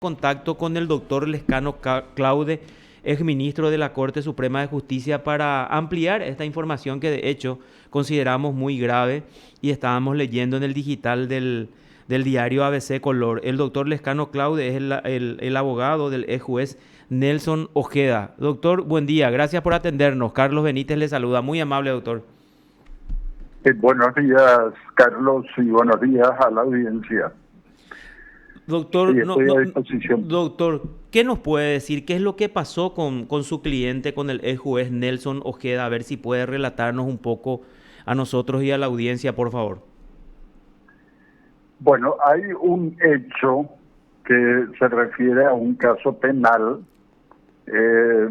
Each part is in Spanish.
Contacto con el doctor Lescano Claude, exministro de la Corte Suprema de Justicia, para ampliar esta información que de hecho consideramos muy grave y estábamos leyendo en el digital del diario ABC Color. El doctor Lescano Claude es el abogado del ex juez Nelson Ojeda. Doctor, buen día, gracias por atendernos. Carlos Benítez le saluda, muy amable doctor. Buenos días, Carlos, y buenos días a la audiencia. Sí, Doctor, estoy a disposición. doctor, ¿qué nos puede decir? ¿Qué es lo que pasó con su cliente, con el ex juez Nelson Ojeda? A ver si puede relatarnos un poco a nosotros y a la audiencia, por favor. Bueno, hay un hecho que se refiere a un caso penal eh,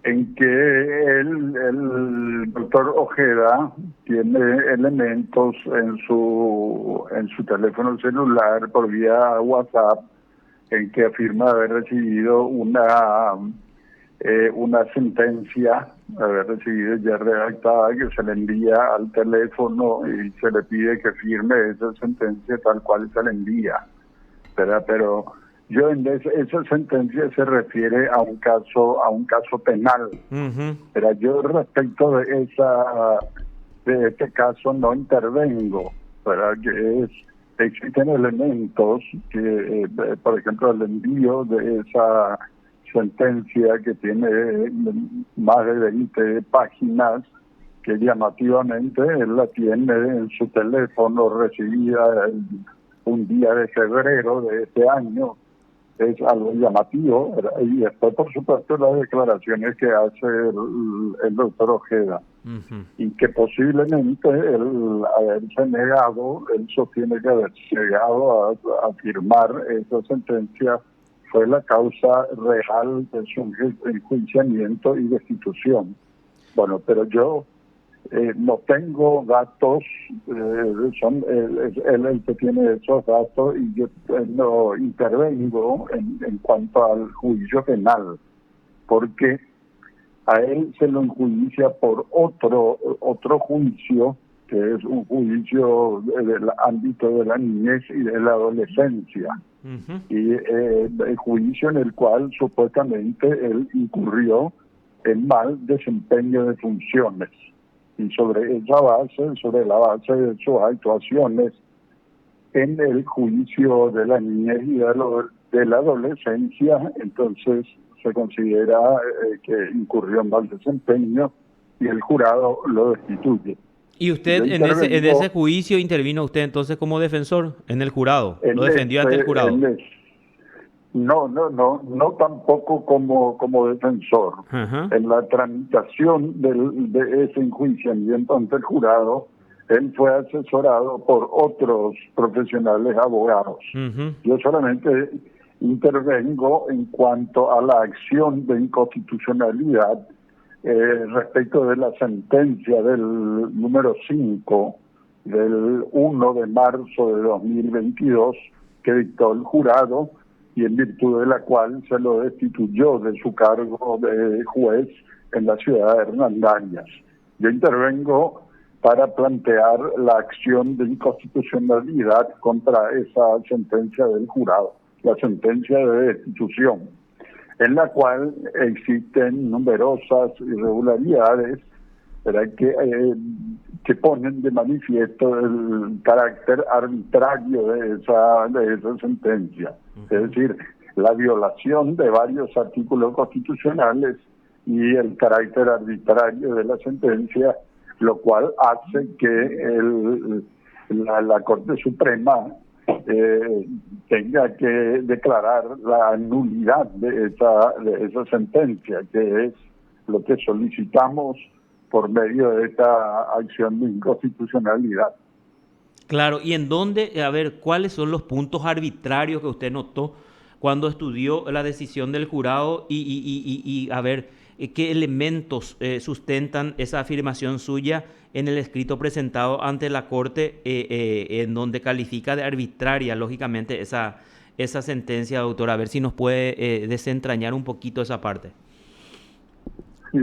en que el doctor Ojeda tiene elementos en su teléfono celular por vía WhatsApp en que afirma haber recibido una sentencia, haber recibido ya redactada, que se le envía al teléfono y se le pide que firme esa sentencia tal cual se le envía, ¿verdad? Pero esa sentencia se refiere a un caso penal. Pero yo respecto de este caso no intervengo, ¿verdad? Existen elementos que, por ejemplo, el envío de esa sentencia que tiene más de 20 páginas, que llamativamente él la tiene en su teléfono, recibida un día de febrero de este año, es algo llamativo, ¿verdad? Y después, por supuesto, las declaraciones que hace el doctor Ojeda. Y que posiblemente él haberse negado, él sostiene que haberse negado a firmar esa sentencia fue la causa real de su enjuiciamiento y destitución. Bueno, pero yo no tengo datos, son él el que tiene esos datos, y yo no intervengo en cuanto al juicio penal, porque a él se lo enjuicia por otro juicio, que es un juicio del ámbito de la niñez y de la adolescencia. Y el juicio en el cual supuestamente él incurrió en mal desempeño de funciones. Y sobre la base de sus actuaciones en el juicio de la niñez y de la adolescencia, entonces se considera que incurrió en mal desempeño y el jurado lo destituye. ¿Y usted en ese juicio intervino usted entonces como defensor en el jurado? ¿Lo defendió ante el jurado? No tampoco como defensor. En la tramitación de ese enjuiciamiento ante el jurado, él fue asesorado por otros profesionales abogados. Yo solamente intervengo en cuanto a la acción de inconstitucionalidad respecto de la sentencia del número 5 del 1 de marzo de 2022 que dictó el jurado, y en virtud de la cual se lo destituyó de su cargo de juez en la ciudad de Hernandarias. Yo intervengo para plantear la acción de inconstitucionalidad contra esa sentencia del jurado, la sentencia de destitución, en la cual existen numerosas irregularidades, ¿verdad?, que ponen de manifiesto el carácter arbitrario de esa sentencia. Es decir, la violación de varios artículos constitucionales y el carácter arbitrario de la sentencia, lo cual hace que la Corte Suprema tenga que declarar la nulidad de esa sentencia, que es lo que solicitamos por medio de esta acción de inconstitucionalidad. Claro, y en dónde, a ver, ¿cuáles son los puntos arbitrarios que usted notó cuando estudió la decisión del jurado y a ver, qué elementos sustentan esa afirmación suya en el escrito presentado ante la Corte, en donde califica de arbitraria, lógicamente, esa sentencia, doctor? A ver si nos puede desentrañar un poquito esa parte. Sí,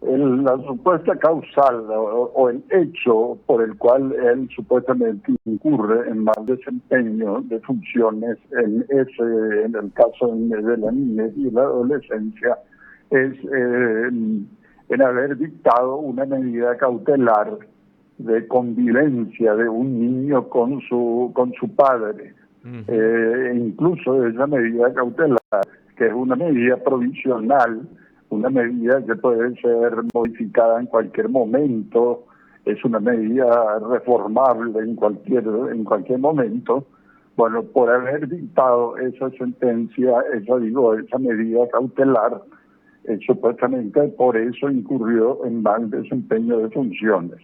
La supuesta causal o el hecho por el cual él supuestamente incurre en mal desempeño de funciones en el caso de la niñez y la adolescencia es en haber dictado una medida cautelar de convivencia de un niño con su padre. Incluso esa medida cautelar, que es una medida provisional, una medida que puede ser modificada en cualquier momento, es una medida reformable en cualquier momento. Bueno, por haber dictado esa sentencia, esa medida cautelar, supuestamente por eso incurrió en mal desempeño de funciones,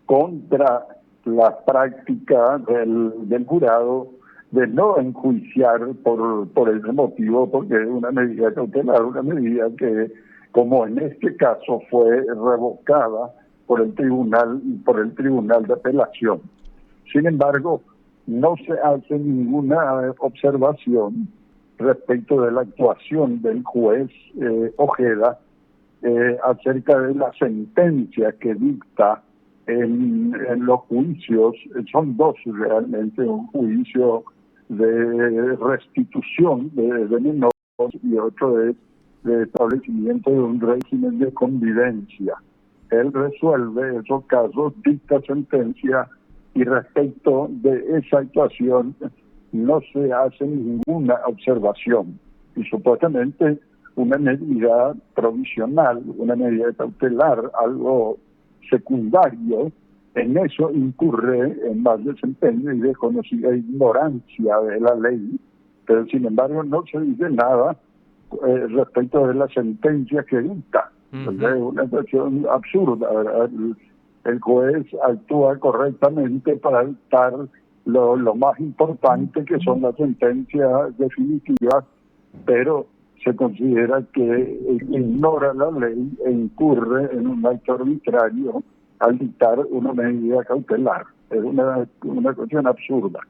contra la práctica del jurado de no enjuiciar por ese motivo, porque es una medida cautelar, una medida que, como en este caso, fue revocada por el tribunal de apelación. Sin embargo, no se hace ninguna observación respecto de la actuación del juez Ojeda acerca de la sentencia que dicta en los juicios. Son dos realmente: un juicio de restitución de menores y otro es de establecimiento de un régimen de convivencia. Él resuelve esos casos, dicta sentencia, y respecto de esa actuación no se hace ninguna observación. Y supuestamente una medida provisional, una medida cautelar, algo secundario, en eso incurre en mal desempeño y desconocida ignorancia de la ley, pero sin embargo no se dice nada respecto de la sentencia que dicta. Es una situación absurda, ¿verdad? El juez actúa correctamente para dictar lo más importante, que son las sentencias definitivas, pero se considera que ignora la ley e incurre en un acto arbitrario al dictar una medida cautelar. Es una cuestión absurda.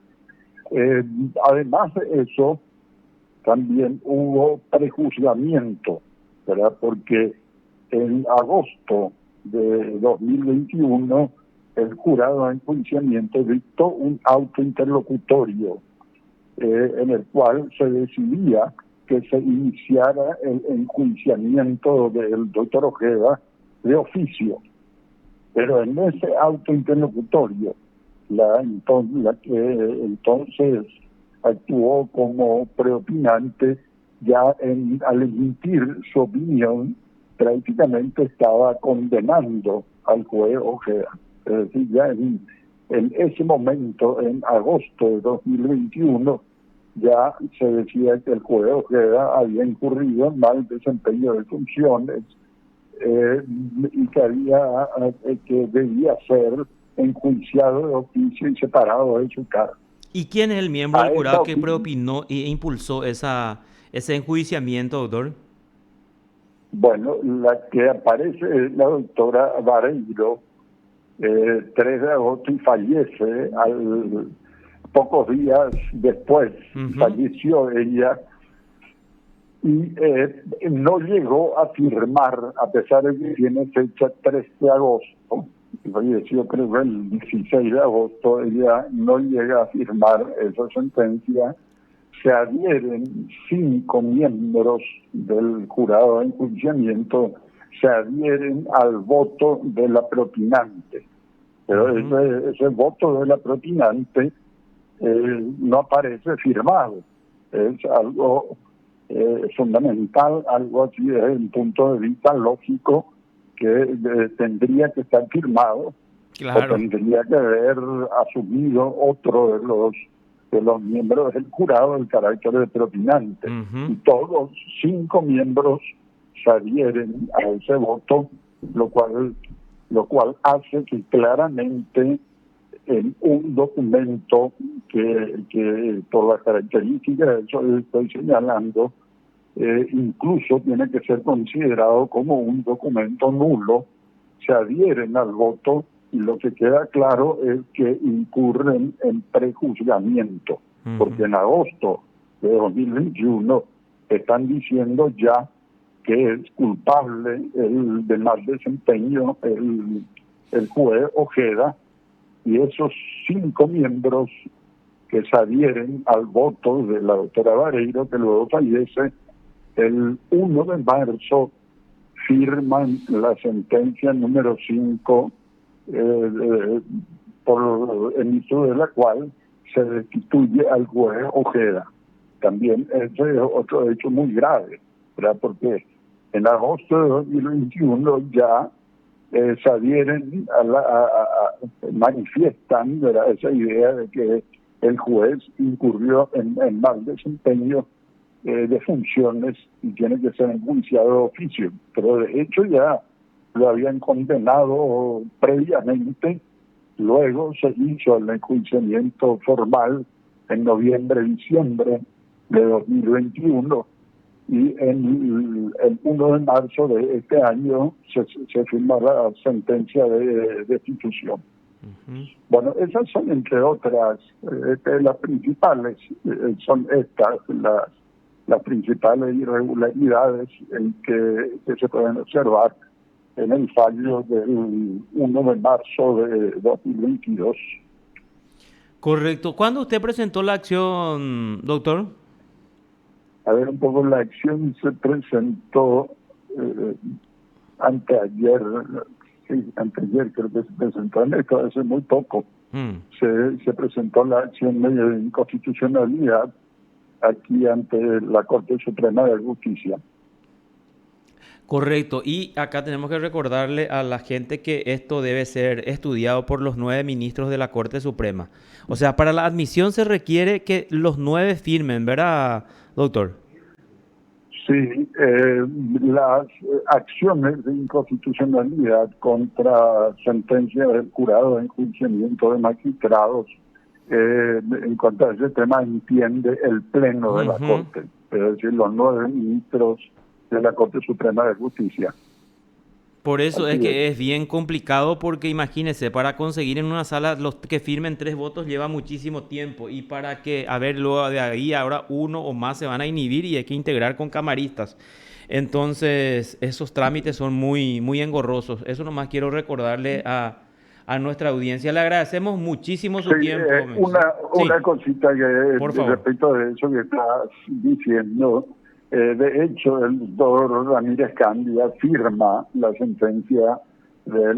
Además de eso, también hubo prejuzgamiento, ¿verdad? Porque en agosto de 2021 el jurado de enjuiciamiento dictó un auto interlocutorio en el cual se decidía que se iniciara el enjuiciamiento del doctor Ojeda de oficio. Pero en ese auto interlocutorio, la que entonces actuó como preopinante, ya al emitir su opinión, prácticamente estaba condenando al juez Ojeda. Es decir, ya en ese momento, en agosto de 2021, ya se decía que el juez Ojeda había incurrido en mal desempeño de funciones y que debía ser enjuiciado de oficio y separado de su cargo. ¿Y quién es el miembro del jurado que preopinó e impulsó ese enjuiciamiento, doctor? Bueno, la que aparece es la doctora Vareiro, 3 de agosto, y fallece pocos días después. Falleció ella y no llegó a firmar, a pesar de que tiene fecha 3 de agosto, falleció creo que el 16 de agosto, ella no llega a firmar esa sentencia. Se adhieren 5 miembros del jurado de enjuiciamiento, se adhieren al voto de la propinante. Pero ese voto de la propinante no aparece firmado. Es algo fundamental, algo así desde un punto de vista lógico, que tendría que estar firmado. Claro. O tendría que haber asumido otro de los miembros del jurado el carácter de propinante. Y todos 5 miembros se adhieren a ese voto, lo cual hace que claramente en un documento que por las características de eso que estoy señalando, incluso tiene que ser considerado como un documento nulo, se adhieren al voto, y lo que queda claro es que incurren en prejuzgamiento, porque en agosto de 2021 están diciendo ya que es culpable de mal desempeño el juez Ojeda, y esos 5 miembros que se adhieren al voto de la doctora Vareiro, que luego fallece, el 1 de marzo firman la sentencia número 5, por el inicio de la cual se destituye al juez Ojeda. También ese es otro hecho muy grave, ¿verdad? Porque en agosto de 2021 ya se adhieren manifiestan, ¿verdad?, esa idea de que el juez incurrió en mal desempeño de funciones y tiene que ser enjuiciado de oficio. Pero de hecho ya lo habían condenado previamente. Luego se hizo el enjuiciamiento formal en noviembre, diciembre de 2021, y el 1 de marzo de este año se firma la sentencia de destitución. Uh-huh. Bueno, esas son, entre otras, las principales, son estas las principales irregularidades que se pueden observar en el fallo del 1 de marzo de 2022. Correcto. ¿Cuándo usted presentó la acción, doctor? A ver, un poco, la acción se presentó anteayer, creo que se presentó en esto hace muy poco. Se presentó la acción de inconstitucionalidad aquí ante la Corte Suprema de Justicia. Correcto, y acá tenemos que recordarle a la gente que esto debe ser estudiado por los 9 ministros de la Corte Suprema. O sea, para la admisión se requiere que los 9 firmen, ¿verdad, doctor? Sí, las acciones de inconstitucionalidad contra sentencias del jurado de enjuiciamiento de magistrados, en cuanto a ese tema, entiende el Pleno de la Corte, es decir, los 9 ministros de la Corte Suprema de Justicia. Por eso es que es bien complicado, porque imagínese, para conseguir en una sala los que firmen 3 votos lleva muchísimo tiempo, y para que, a ver, luego de ahí ahora 1 o más se van a inhibir y hay que integrar con camaristas. Entonces, esos trámites son muy, muy engorrosos. Eso nomás quiero recordarle a nuestra audiencia. Le agradecemos muchísimo su tiempo. Una cosita que respecto de eso que estás diciendo. De hecho, el doctor Ramírez Candia firma la sentencia del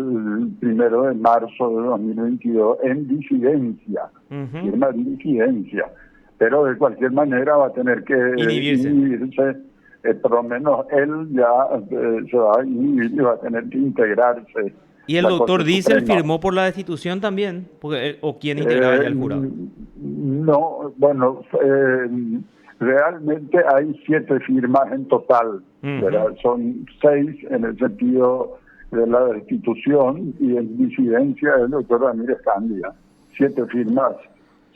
1 de marzo de 2022 en disidencia, firma en disidencia, pero de cualquier manera va a tener que inhibirse, por lo menos él ya se va a inhibir y va a tener que integrarse. ¿Y el doctor Diesel firmó por la destitución también? ¿O quién integraba ya el jurado? No, bueno... realmente hay 7 firmas en total, ¿verdad? Son 6 en el sentido de la destitución, y en disidencia el doctor Ramírez Candia. 7 firmas,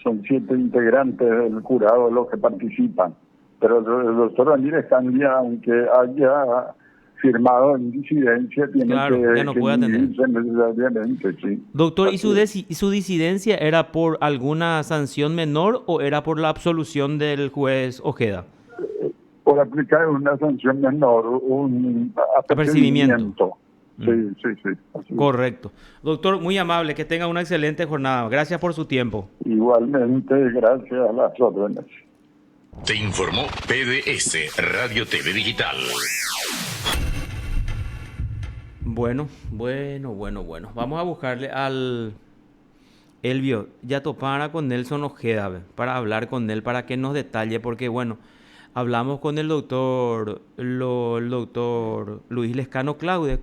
son 7 integrantes del jurado los que participan. Pero el doctor Ramírez Candia, aunque haya firmado en disidencia, tiene ya no puede atender necesariamente, sí. Doctor, ¿y su disidencia era por alguna sanción menor o era por la absolución del juez Ojeda? Por aplicar una sanción menor, un apercibimiento. Sí. Correcto. Doctor, muy amable, que tenga una excelente jornada. Gracias por su tiempo. Igualmente, gracias a las órdenes. Te informó PDS Radio TV Digital. Bueno. Vamos a buscarle al Elvio. Ya topara con Nelson Ojeda, para hablar con él, para que nos detalle, porque bueno, hablamos con el doctor Luis Lescano Claude,